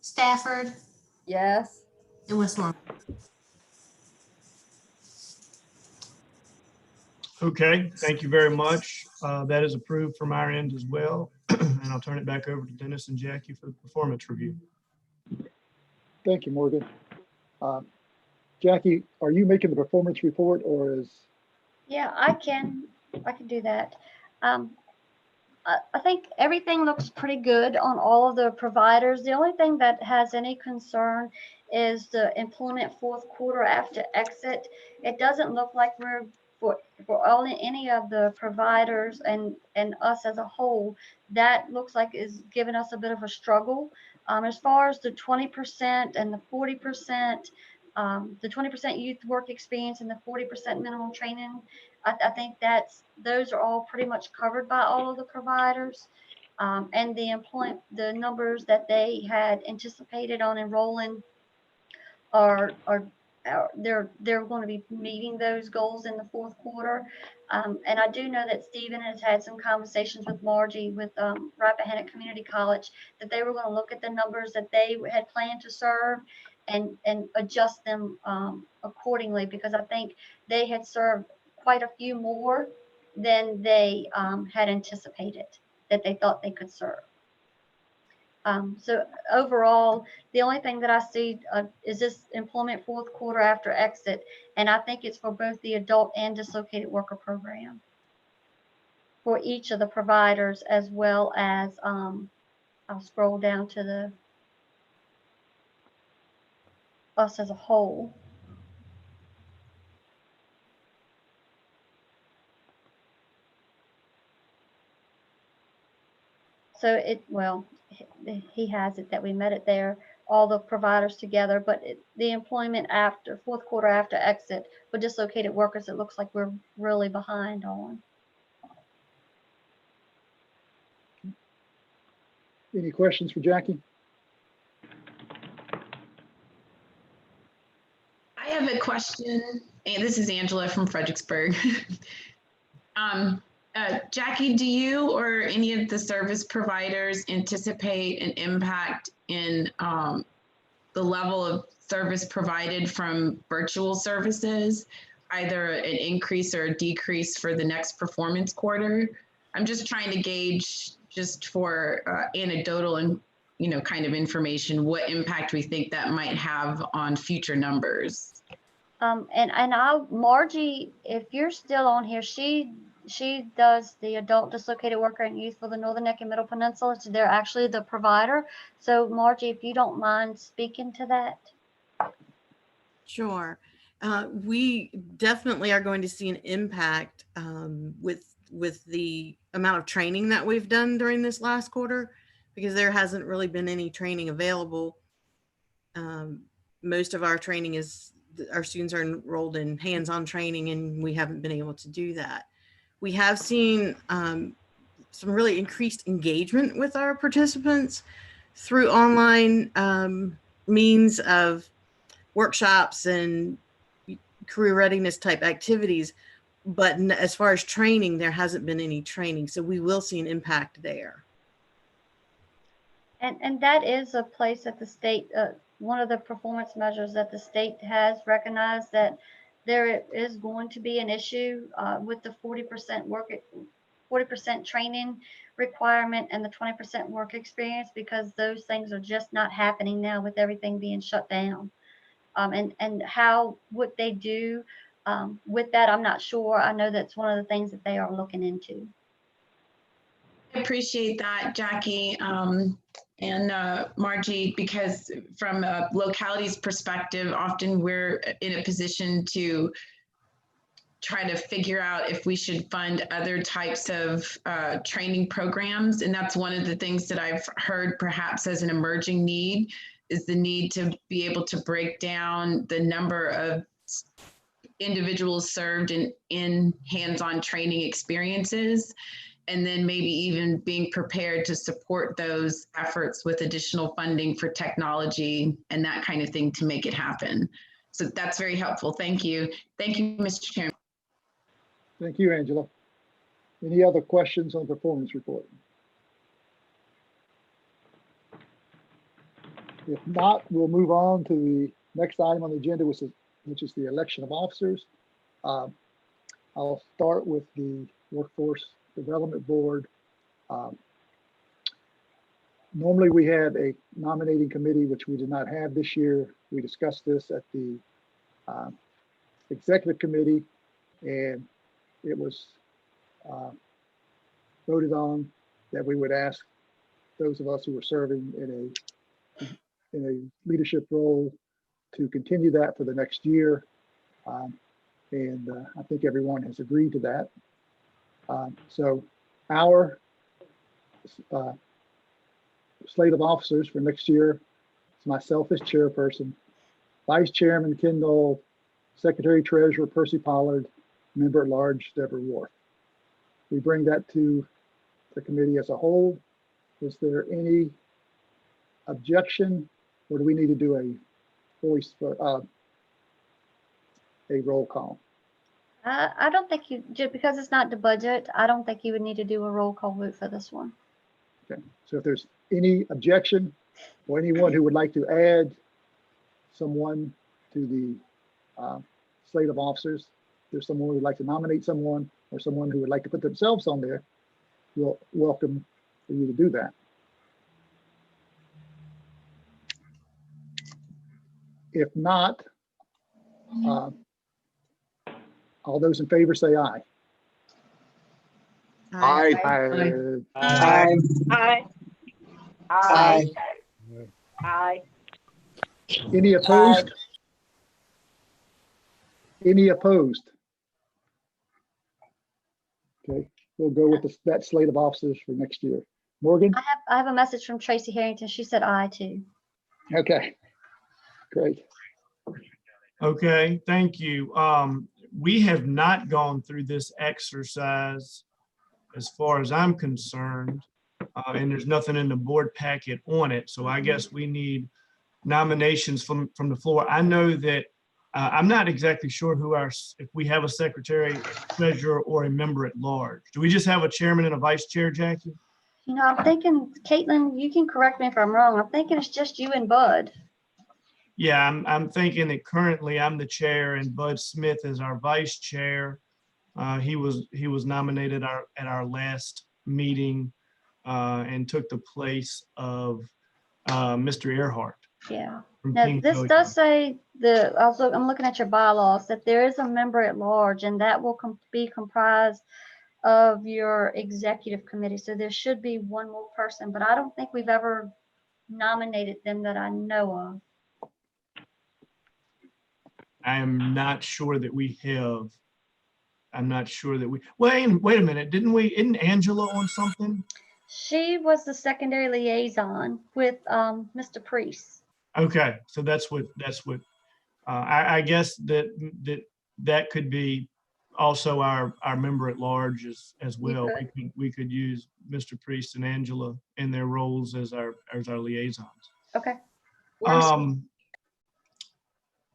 Stafford, Yes. and Westmoreland. Okay, thank you very much. That is approved from our end as well. And I'll turn it back over to Dennis and Jackie for the performance review. Thank you, Morgan. Jackie, are you making the performance report or is? Yeah, I can do that. I think everything looks pretty good on all of the providers. The only thing that has any concern is the employment fourth quarter after exit. It doesn't look like we're for only any of the providers and us as a whole, that looks like is giving us a bit of a struggle. As far as the 20% and the 40%, the 20% youth work experience and the 40% minimum training, I think those are all pretty much covered by all of the providers. And the numbers that they had anticipated on enrolling they're going to be meeting those goals in the fourth quarter. And I do know that Stephen has had some conversations with Margie with Rappahannock Community College that they were going to look at the numbers that they had planned to serve and adjust them accordingly, because I think they had served quite a few more than they had anticipated. that they thought they could serve. So overall, the only thing that I see is this employment fourth quarter after exit, and I think it's for both the adult and dislocated worker program for each of the providers, as well as I'll scroll down to the us as a whole. So he has it that we met it there, all the providers together, but the employment after fourth quarter after exit for dislocated workers, it looks like we're really behind on. Any questions for Jackie? I have a question, and this is Angela from Fredericksburg. Jackie, do you or any of the service providers anticipate an impact in the level of service provided from virtual services, either an increase or a decrease for the next performance quarter? I'm just trying to gauge, just for anecdotal and kind of information, what impact we think that might have on future numbers. Margie, if you're still on here, she does the adult dislocated worker and youth for the Northern Neck and Middle Peninsula. So they're actually the provider. So Margie, if you don't mind speaking to that. Sure. We definitely are going to see an impact with the amount of training that we've done during this last quarter, because there hasn't really been any training available. Most of our training our students are enrolled in hands-on training, and we haven't been able to do that. We have seen some really increased engagement with our participants through online means of workshops and career readiness type activities. But as far as training, there hasn't been any training. So we will see an impact there. And that is a place that the state, one of the performance measures that the state has recognized, that there is going to be an issue with the 40% training requirement and the 20% work experience, because those things are just not happening now with everything being shut down. And how what they do with that, I'm not sure. I know that's one of the things that they are looking into. I appreciate that, Jackie and Margie, because from a locality's perspective, often we're in a position to try to figure out if we should fund other types of training programs. And that's one of the things that I've heard perhaps as an emerging need, is the need to be able to break down the number of individuals served in hands-on training experiences, and then maybe even being prepared to support those efforts with additional funding for technology and that kind of thing to make it happen. So that's very helpful. Thank you. Thank you, Mr. Chairman. Thank you, Angela. Any other questions on the performance report? If not, we'll move on to the next item on the agenda, which is the election of officers. I'll start with the Workforce Development Board. Normally we have a nominating committee, which we did not have this year. We discussed this at the executive committee, and it was voted on that we would ask those of us who were serving in a leadership role to continue that for the next year. And I think everyone has agreed to that. So our slate of officers for next year is myself as chairperson, Vice Chairman Ken Knoll, Secretary Treasurer Percy Pollard, Member at Large Deborah Wharf. We bring that to the committee as a whole. Is there any objection, or do we need to do a voice for a roll call? I don't think you, because it's not the budget, I don't think you would need to do a roll call vote for this one. Okay, so if there's any objection or anyone who would like to add someone to the slate of officers, if there's someone who would like to nominate someone or someone who would like to put themselves on there, we'll welcome for you to do that. If not, all those in favor say aye. Aye. Aye. Aye. Aye. Aye. Aye. Any opposed? Any opposed? Okay, we'll go with that slate of officers for next year. Morgan? I have a message from Tracy Harrington. She said aye too. Okay, great. Okay, thank you. We have not gone through this exercise as far as I'm concerned, and there's nothing in the board packet on it. So I guess we need nominations from the floor. I know that I'm not exactly sure if we have a secretary, treasurer, or a member at large. Do we just have a chairman and a vice chair, Jackie? You know, I'm thinking, Caitlin, you can correct me if I'm wrong. I'm thinking it's just you and Bud. Yeah, I'm thinking that currently I'm the chair and Bud Smith is our vice chair. He was nominated at our last meeting and took the place of Mr. Earhart. Yeah. from Now, King this William. does say I'm looking at your bylaws, that there is a member at large, and that will be comprised of your executive committee. So there should be one more person, but I don't think we've ever nominated them that I know of. I am not sure that we have. I'm not sure that we, wait a minute, isn't Angela on something? She was the secondary liaison with Mr. Priest. Okay, so that's what, I guess that could be also our member at large as well. We could use Mr. Priest and Angela in their roles as our liaisons. Okay.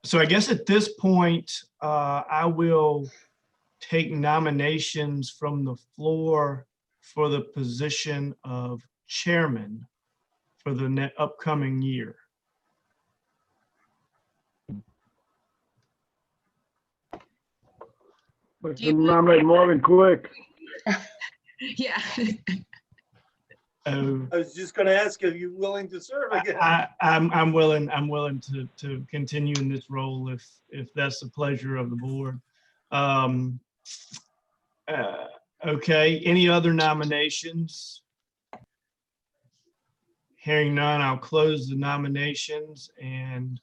So I guess at this point, I will take nominations from the floor for the position of chairman for the upcoming year. Let's nominate Morgan quick. Yeah. I was just going to ask, are you willing to serve again? I'm willing to continue in this role if that's the pleasure of the board. Okay, any other nominations? Hearing none, I'll close the nominations and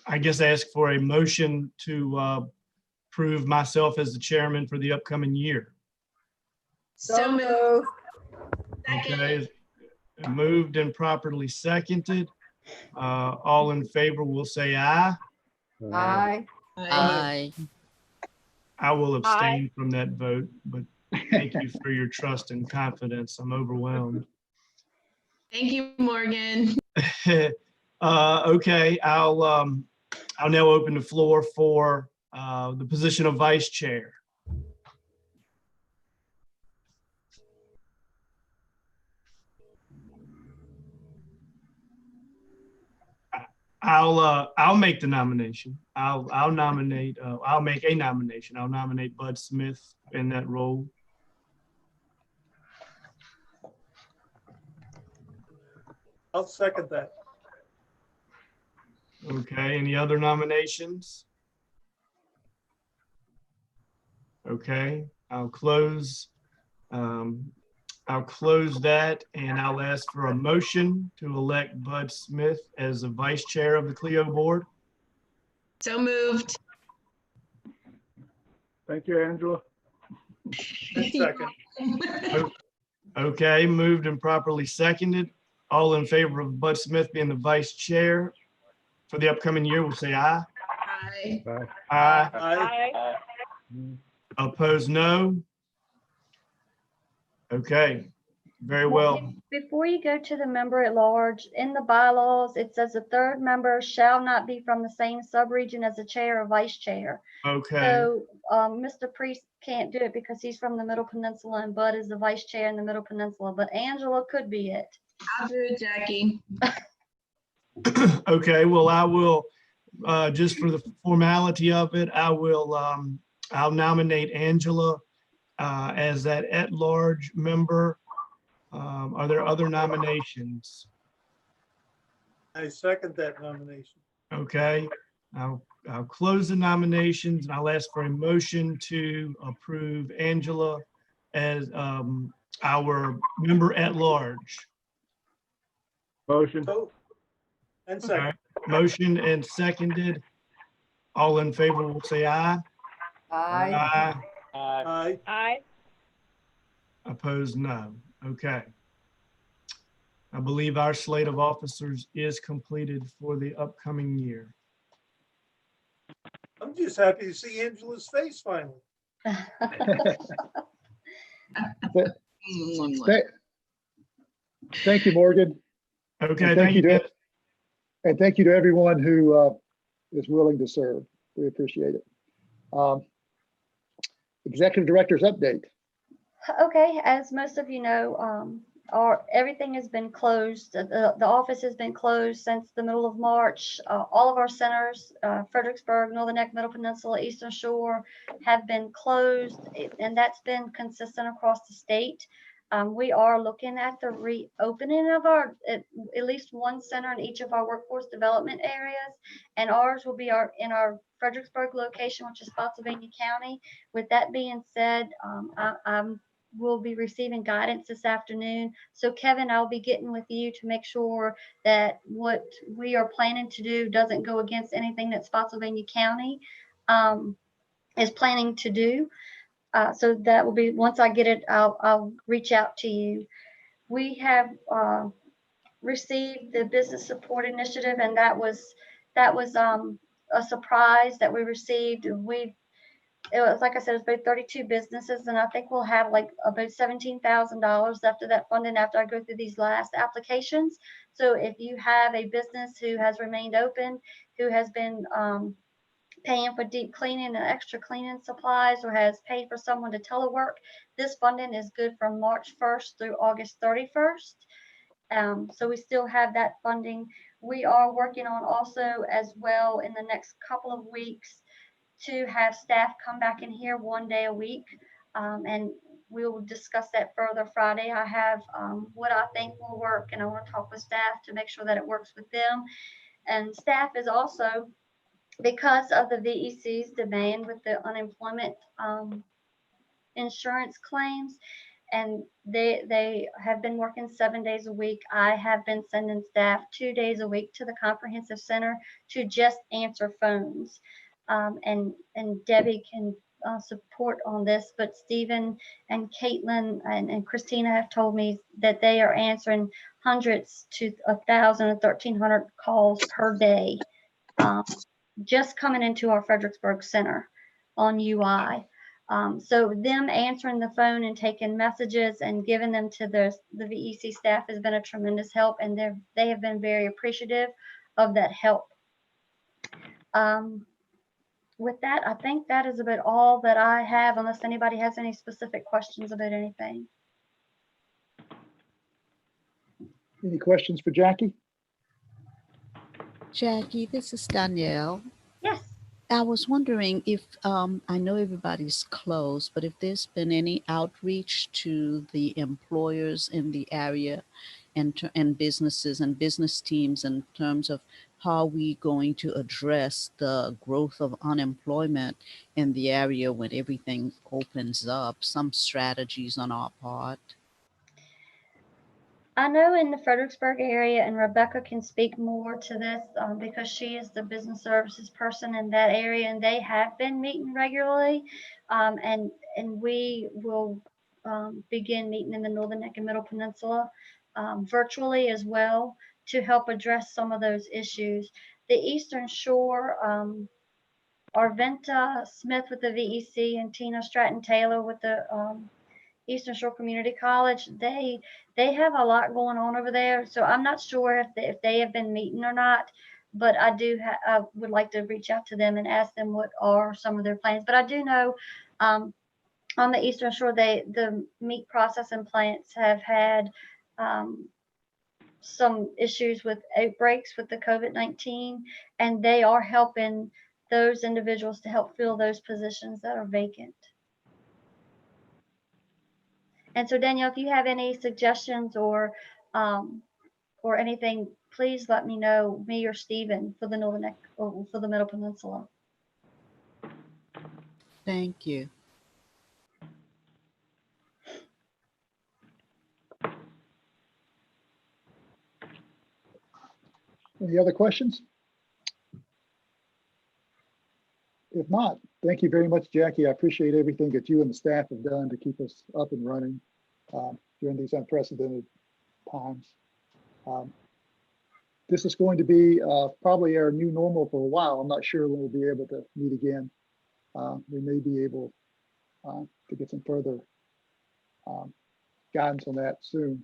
I guess ask for a motion to approve myself as the chairman for the upcoming year. So moved. Okay, moved and properly seconded. All in favor will say aye. Aye. Aye. I will abstain from that vote, but thank you for your trust and confidence. I'm overwhelmed. Thank you, Morgan. Okay, I'll now open the floor for the position of vice chair. I'll make the nomination. I'll nominate. I'll make a nomination. I'll nominate Bud Smith in that role. I'll second that. Okay. Any other nominations? Okay. I'll close that and I'll ask for a motion to elect Bud Smith as the vice chair of the CLEO board. So moved. Thank you, Angela. Second. Okay, moved and properly seconded. All in favor of Bud Smith being the vice chair for the upcoming year will say aye. Aye. Aye. Aye. Opposed, no. Okay, very well. Before you go to the member at large, in the bylaws, it says the third member shall not be from the same subregion as the chair or vice chair. Okay. So Mr. Priest can't do it because he's from the Middle Peninsula and Bud is the vice chair in the Middle Peninsula, but Angela could be it. I'll do it, Jackie. Okay, well, I will, just for the formality of it, I'll nominate Angela as that at-large member. Are there other nominations? I second that nomination. Okay, I'll close the nominations and I'll ask for a motion to approve Angela as our member at large. Motion. So, and All second. right, motion and seconded. All in favor will say aye. Aye. Aye. Aye. Aye. Opposed, no. Okay. I believe our slate of officers is completed for the upcoming year. I'm just happy to see Angela's face finally. Thank you, Morgan. Okay, And thank you. to, and thank you to everyone who is willing to serve. We appreciate it. Executive Director's update. Okay, as most of you know, everything has been closed. The office has been closed since the middle of March. All of our centers, Fredericksburg, Northern Neck, Middle Peninsula, Eastern Shore, have been closed, and that's been consistent across the state. We are looking at the reopening of at least one center in each of our workforce development areas, and ours will be in our Fredericksburg location, which is Spotsylvania County. With that being said, we'll be receiving guidance this afternoon. So Kevin, I'll be getting with you to make sure that what we are planning to do doesn't go against anything that Spotsylvania County is planning to do. So that will be, once I get it, I'll reach out to you. We have received the business support initiative, and that was a surprise that we received. It was, like I said, it's about 32 businesses, and I think we'll have like about $17,000 after that funding after I go through these last applications. So if you have a business who has remained open, who has been paying for deep cleaning and extra cleaning supplies, or has paid for someone to telework, this funding is good from March 1st through August 31st. So we still have that funding. We are working on also as well in the next couple of weeks to have staff come back in here 1 day a week. And we'll discuss that further Friday. I have what I think will work, and I want to talk with staff to make sure that it works with them. And staff is also, because of the VEC's demand with the unemployment insurance claims, and they have been working 7 days a week. I have been sending staff 2 days a week to the comprehensive center to just answer phones. And Debbie can support on this, but Stephen and Caitlin and Christina have told me that they are answering hundreds to 1,000 and 1,300 calls per day, just coming into our Fredericksburg Center on UI. So them answering the phone and taking messages and giving them to the VEC staff has been a tremendous help, and they have been very appreciative of that help. With that, I think that is about all that I have, unless anybody has any specific questions about anything. Any questions for Jackie? Jackie, this is Danielle. Yes. I was wondering if, I know everybody's closed, but if there's been any outreach to the employers in the area and businesses and business teams in terms of how we going to address the growth of unemployment in the area when everything opens up, some strategies on our part. I know in the Fredericksburg area, and Rebecca can speak more to this because she is the business services person in that area, and they have been meeting regularly, and we will begin meeting in the Northern Neck and Middle Peninsula virtually as well to help address some of those issues. The Eastern Shore, Arventa Smith with the VEC and Tina Stratton Taylor with the Eastern Shore Community College, they have a lot going on over there. So I'm not sure if they have been meeting or not, but I would like to reach out to them and ask them what are some of their plans. But I do know on the Eastern Shore, the meat processing plants have had some issues with outbreaks with the COVID-19, and they are helping those individuals to help fill those positions that are vacant. And so Danielle, if you have any suggestions or anything, please let me know, me or Stephen, for the Northern or for the Middle Peninsula. Thank you. Any other questions? If not, thank you very much, Jackie. I appreciate everything that you and the staff have done to keep us up and running during these unprecedented times. This is going to be probably our new normal for a while. I'm not sure when we'll be able to meet again. We may be able to get some further guidance on that soon.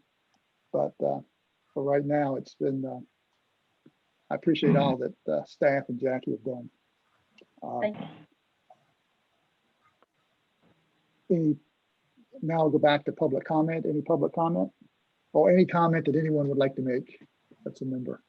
But for right now, it's been, I appreciate all that staff and Jackie have done. Thank you. Now I'll go back to public comment. Any public comment? Or any comment that anyone would like to make that's a member?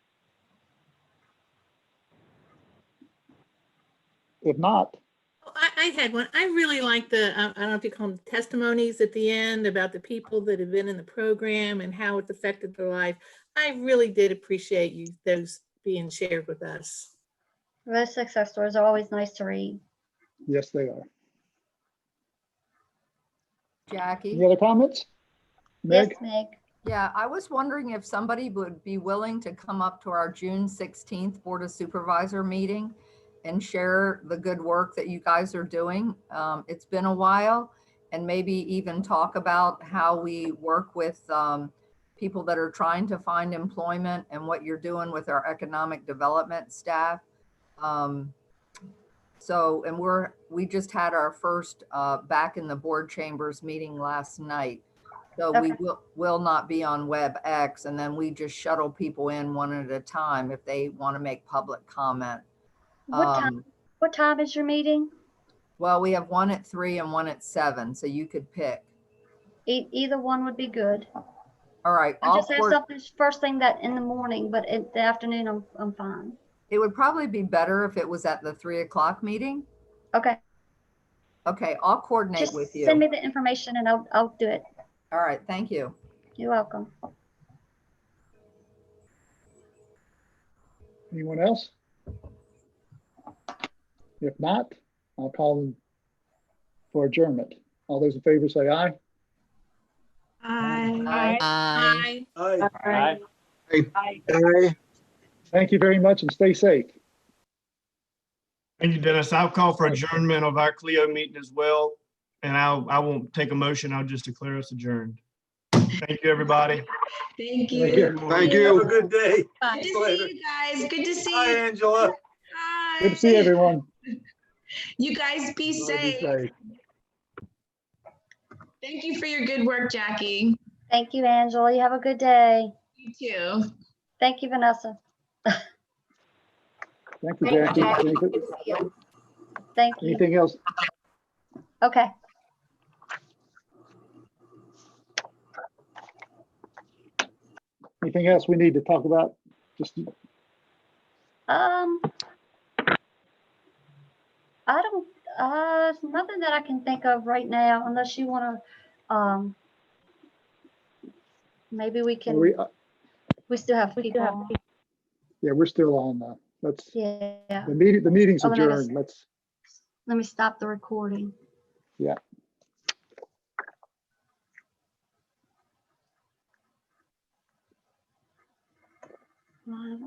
If not, I had one. I really like the, I don't know if you call them testimonies at the end about the people that have been in the program and how it's affected their life. I really did appreciate those being shared with us. Those success stories are always nice to read. yes, they are. Jackie? Any other comments? Meg? Yes, Meg. Yeah, I was wondering if somebody would be willing to come up to our June 16th Board of Supervisor meeting and share the good work that you guys are doing. It's been a while, and maybe even talk about how we work with people that are trying to find employment and what you're doing with our economic development staff. And we just had our first back in the board chambers meeting last night. So Okay. we will not be on WebEx, and then we just shuttle people in one at a time if they want to make public comment. What time is your meeting? Well, we have one at 3 and one at 7, so you could pick. Either one would be good. All right. I just have something first thing that in the morning, but in the afternoon, I'm fine. It would probably be better if it was at the 3 o'clock meeting. Okay. Okay, I'll coordinate Just with you. send me the information and I'll do it. All right, thank you. You're welcome. Anyone else? If not, I'll call them for adjournment. All those in favor say aye. Aye. Aye. Aye. Aye. Thank you very much and stay safe. Thank you, Dennis. I'll call for adjournment of our CLEO meeting as well. And I won't take a motion. I'll just declare us adjourned. Thank you, everybody. Thank Thank you. you. Thank Have a you. good day. Good to see you guys. Good to see Hi, you. Angela. Hi. Good to see everyone. You guys be safe. Thank you for your good work, Jackie. Thank you, Angela. You have a good day. You too. Thank you, Vanessa. Thank you, Jackie. Thank you. Anything else? Okay. Anything else we need to talk about? Just I don't, nothing that I can think of right now, unless you want to, maybe we can, we still have people. Yeah, we're still on. Let's. Yeah. The meeting's Oh, let me adjourned. Let me stop the recording. Yeah. Live.